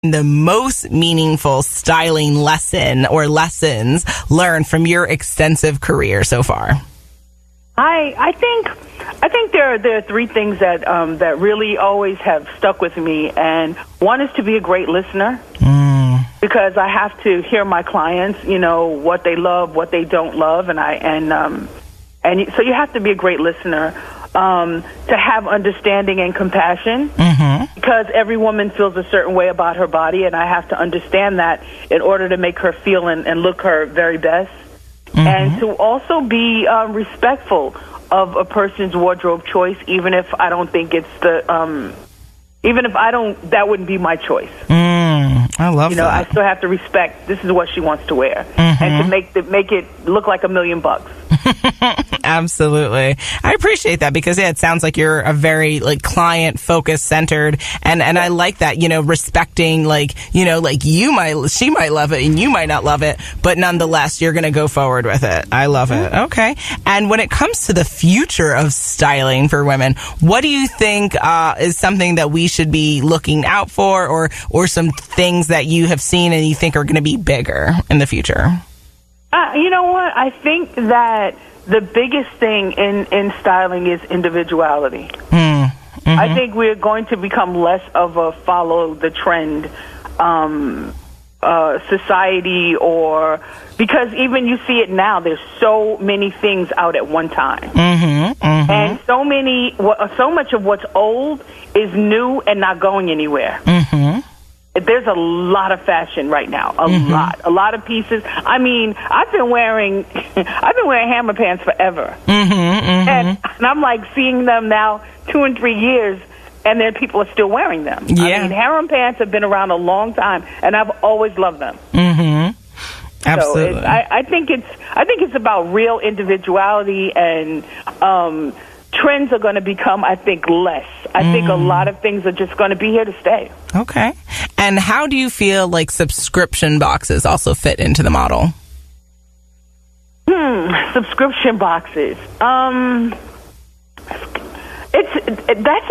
the most meaningful styling lesson or lessons learned from your extensive career so far? I think there are three things that that really always have stuck with me, and one is to be a great listener. Because I have to hear my clients, what they love, what they don't love, and so you have to be a great listener, to have understanding and compassion, because every woman feels a certain way about her body, and I have to understand that in order to make her feel and look her very best, and to also be respectful of a person's wardrobe choice, even if I don't think it's that wouldn't be my choice. I love that. I still have to respect this is what she wants to wear, and to make it look like $1 million. Absolutely. I appreciate that because it sounds like you're a very client focused centered and I like that, respecting she might love it and you might not love it, but nonetheless you're going to go forward with it. I love it. Okay. And when it comes to the future of styling for women, what do you think is something that we should be looking out for or some things that you have seen and you think are going to be bigger in the future? You know what? I think that the biggest thing in styling is individuality. I think we're going to become less of a follow the trend society, because even you see it now, there's so many things out at one time. And so much of what's old is new and not going anywhere. There's a lot of fashion right now, a lot of pieces. I mean, I've been wearing hammer pants forever, and I'm like seeing them now 2 and 3 years, and then people are still wearing them. Yeah. I mean, harem pants have been around a long time, and I've always loved them. Absolutely. So I think it's about real individuality, and trends are going to become, I think, less. I think a lot of things are just going to be here to stay. Okay. And how do you feel like subscription boxes also fit into the model? Subscription boxes. That's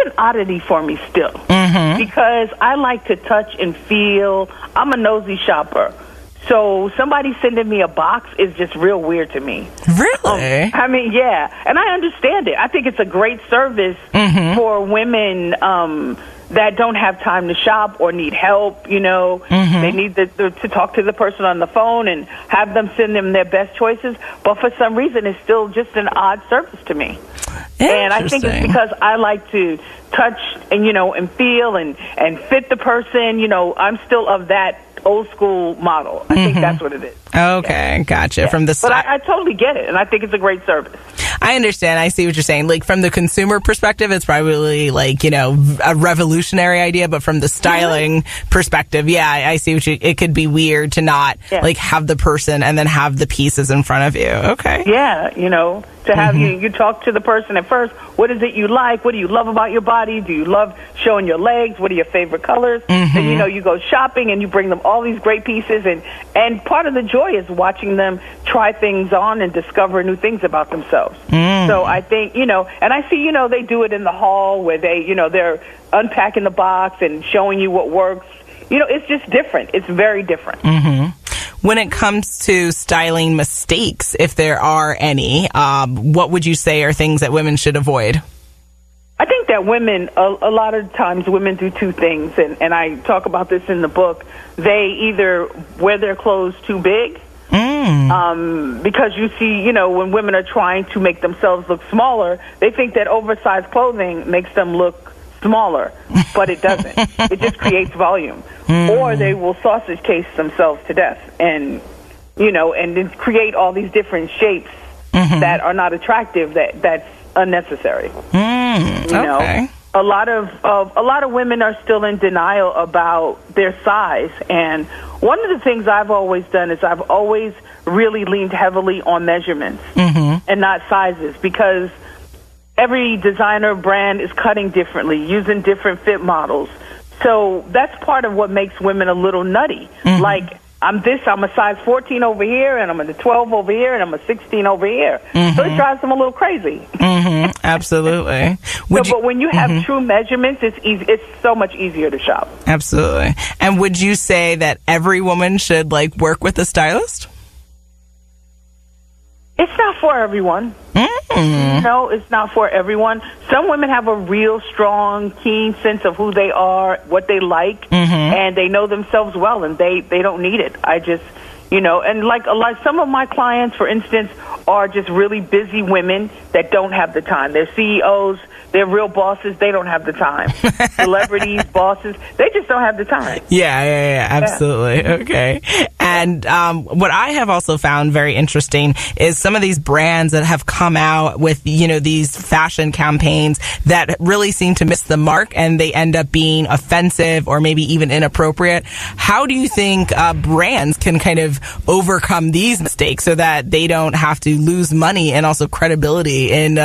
an oddity for me still, because I like to touch and feel. I'm a nosy shopper. So somebody sending me a box is just real weird to me. Really? I mean, yeah. And I understand it. I think it's a great service for women that don't have time to shop or need help, They need to talk to the person on the phone and have them send them their best choices. But for some reason, it's still just an odd service to me. And I think it's because I like to touch and, and feel and fit the person. I'm still of that old school model. I think that's what it is. Okay, gotcha. Yeah. From the but I totally get it, and I think it's a great service. I understand. I see what you're saying. Like from the consumer perspective, it's probably a revolutionary idea, but from the styling perspective, I see what it could be weird to not have the person and then have the pieces in front of you. Okay. Yeah, to have you talk to the person at first. What is it you like? What do you love about your body? Do you love showing your legs? What are your favorite colors? And you go shopping and you bring them all these great pieces, and part of the joy is watching them try things on and discover new things about themselves. So I think, and I see, they do it in the hall where they're unpacking the box and showing you what works. It's just different. It's very different. When it comes to styling mistakes, if there are any, what would you say are things that women should avoid? I think that women, a lot of times women do two things, and I talk about this in the book. They either wear their clothes too big, because you see, when women are trying to make themselves look smaller, they think that oversized clothing makes them look smaller, but it doesn't. It just creates volume. Or they will sausage case themselves to death and then create all these different shapes that are not attractive, that's unnecessary. Okay. A lot of women are still in denial about their size, and one of the things I've always done is I've always really leaned heavily on measurements and not sizes, because every designer brand is cutting differently, using different fit models. So that's part of what makes women a little nutty. Like, I'm a size 14 over here, and I'm a 12 over here, and I'm a 16 over here. So it drives them a little crazy. Absolutely. But when you have true measurements, it's easy. It's so much easier to shop. Absolutely. And would you say that every woman should work with a stylist? It's not for everyone. No, it's not for everyone. Some women have a real strong, keen sense of who they are, what they like, and they know themselves well, and they don't need it. I just, and like some of my clients, for instance, are just really busy women that don't have the time. They're CEOs. They're real bosses. They don't have the time. Celebrities, bosses, they just don't have the time. Yeah, absolutely. Yeah. Okay. And what I have also found very interesting is some of these brands that have come out with, these fashion campaigns that really seem to miss the mark, and they end up being offensive or maybe even inappropriate. How do you think brands can kind of overcome these mistakes so that they don't have to lose money and also credibility in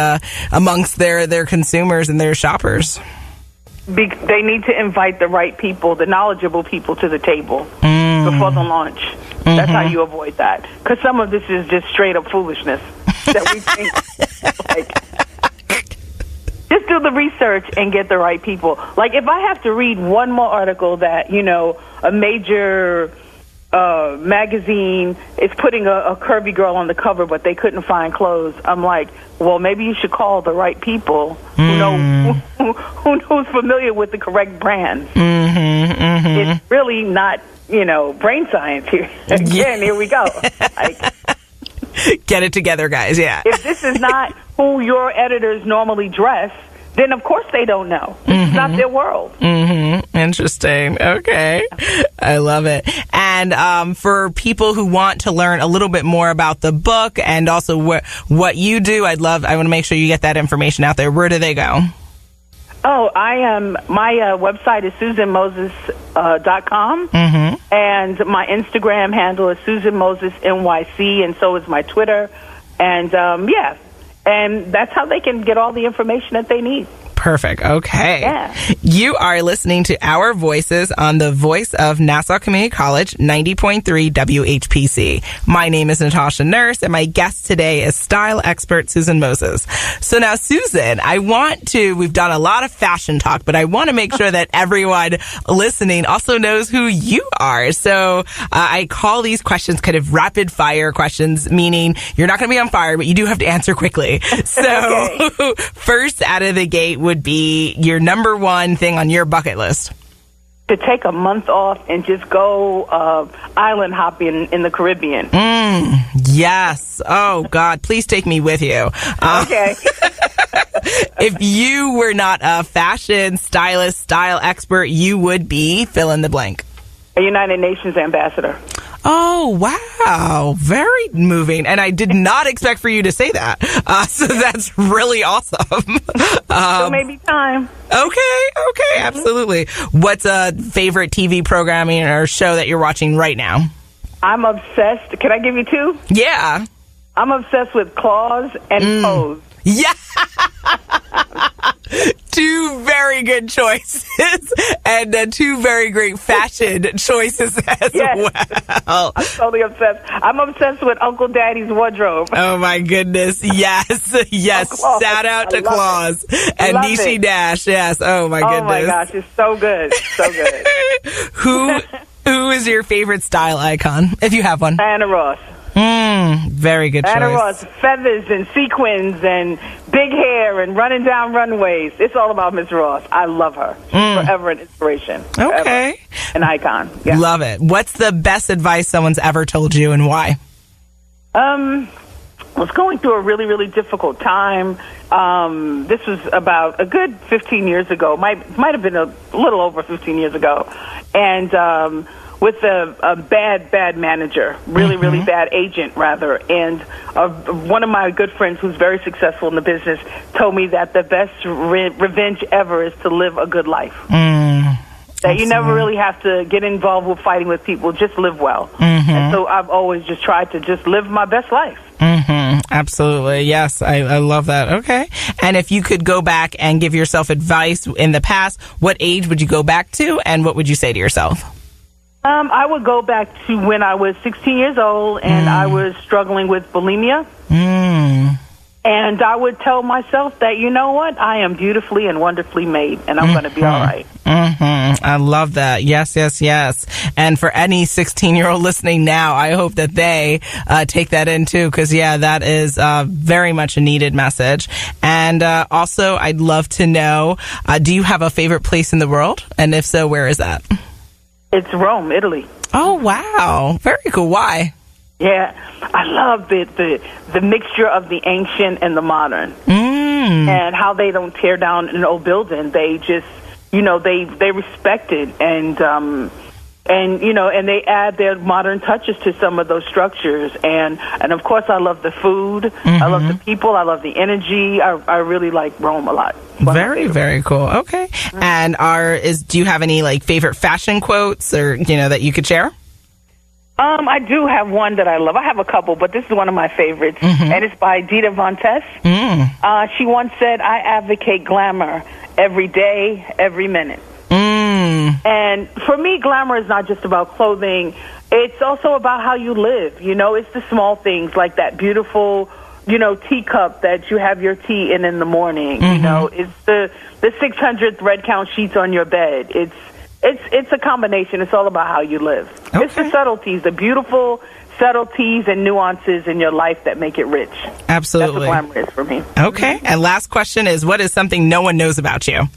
amongst their consumers and their shoppers? They need to invite the right people, the knowledgeable people, to the table before the launch. That's how you avoid that. Because some of this is just straight up foolishness that we think, just do the research and get the right people. Like, if I have to read one more article that, a major magazine is putting a curvy girl on the cover, but they couldn't find clothes, I'm like, well, maybe you should call the right people who's familiar with the correct brands. It's really not, brain science here. Again, here we go. Get it together, guys. Yeah. If this is not who your editors normally dress, then of course they don't know. It's not their world. Interesting. Okay. I love it. And for people who want to learn a little bit more about the book and also what you do, I want to make sure you get that information out there. Where do they go? Oh, my website is SusanMoses.com, and my Instagram handle is SusanMosesNYC, and so is my Twitter. And and that's how they can get all the information that they need. Perfect. Okay. Yeah. You are listening to Our Voices on the Voice of Nassau Community College, 90.3 WHPC. My name is Natasha Nurse, and my guest today is style expert Susan Moses. So now, Susan, we've done a lot of fashion talk, but I want to make sure that everyone listening also knows who you are. So I call these questions kind of rapid fire questions, meaning you're not going to be on fire, but you do have to answer quickly. So first out of the gate would be your number one thing on your bucket list. To take a month off and just go island hopping in the Caribbean. Yes. Oh, God, please take me with you. Okay. If you were not a fashion stylist, style expert, you would be fill in the blank. A United Nations ambassador. Oh, wow. Very moving. And I did not expect for you to say that. So that's really awesome. So maybe time. Okay, absolutely. What's a favorite TV programming or show that you're watching right now? I'm obsessed. Can I give you two? Yeah. I'm obsessed with Claws and Pose. Yeah. Two very good choices and two very great fashion choices as well. I'm totally obsessed. I'm obsessed with Uncle Daddy's wardrobe. Oh my goodness. Yes. Oh, shout out to Claus and Nishi Dash. Yes. Oh my goodness. Oh my gosh. It's so good. So good. Who is your favorite style icon, if you have one? Diana Ross. Very good choice. Diana Ross, feathers and sequins and big hair and running down runways. It's all about Miss Ross. I love her. She's forever an inspiration. Forever. Okay. An icon. Yeah. Love it. What's the best advice someone's ever told you and why? I was going through a really, really difficult time. This was about a good 15 years ago. Might have been a little over 15 years ago. And with a bad manager, really bad agent, rather. And one of my good friends who's very successful in the business told me that the best revenge ever is to live a good life. That you never really have to get involved with fighting with people, just live well. And so I've always just tried to just live my best life. Absolutely. Yes, I love that. Okay. And if you could go back and give yourself advice in the past, what age would you go back to and what would you say to yourself? I would go back to when I was 16 years old and I was struggling with bulimia. And I would tell myself that, you know what, I am beautifully and wonderfully made, and I'm going to be all right. I love that. Yes, yes, yes. And for any 16-year-old listening now, I hope that they take that in too, because, yeah, that is very much a needed message. And also, I'd love to know, do you have a favorite place in the world? And if so, where is that? It's Rome, Italy. Oh, wow. Very cool. Why? Yeah, I love the mixture of the ancient and the modern, and how they don't tear down an old building. They just, they respect it, and they add their modern touches to some of those structures. And of course, I love the food. I love the people. I love the energy. I really like Rome a lot. Very, very cool. Okay. And do you have any favorite fashion quotes or that you could share? I do have one that I love. I have a couple, but this is one of my favorites, and it's by Dita Von Tess. She once said, "I advocate glamour every day, every minute." And for me, glamour is not just about clothing. It's also about how you live. It's the small things like that beautiful, teacup that you have your tea in the morning. It's the 600 thread count sheets on your bed. It's a combination. It's all about how you live. Okay. It's the subtleties, the beautiful subtleties and nuances in your life that make it rich. Absolutely. That's what glamour is for me. Okay. And last question is, what is something no one knows about you?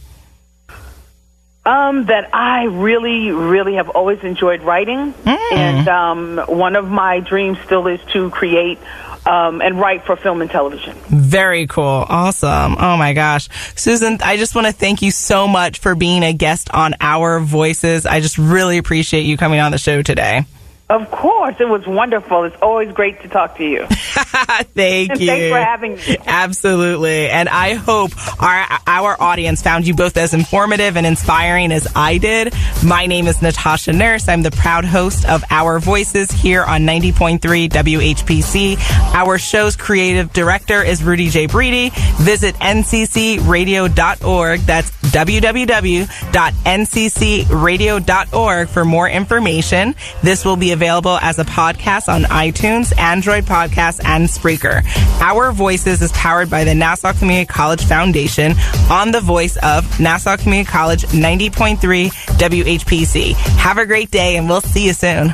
That I really, really have always enjoyed writing. And one of my dreams still is to create and write for film and television. Very cool. Awesome. Oh my gosh. Susan, I just want to thank you so much for being a guest on Our Voices. I just really appreciate you coming on the show today. Of course. It was wonderful. It's always great to talk to you. Thank you. Thanks for having me. Absolutely. And I hope our audience found you both as informative and inspiring as I did. My name is Natasha Nurse. I'm the proud host of Our Voices here on 90.3 WHPC. Our show's creative director is Rudy J. Breedy. Visit nccradio.org. That's www.nccradio.org for more information. This will be available as a podcast on iTunes, Android Podcasts, and Spreaker. Our Voices is powered by the Nassau Community College Foundation on the voice of Nassau Community College 90.3 WHPC. Have a great day, and we'll see you soon.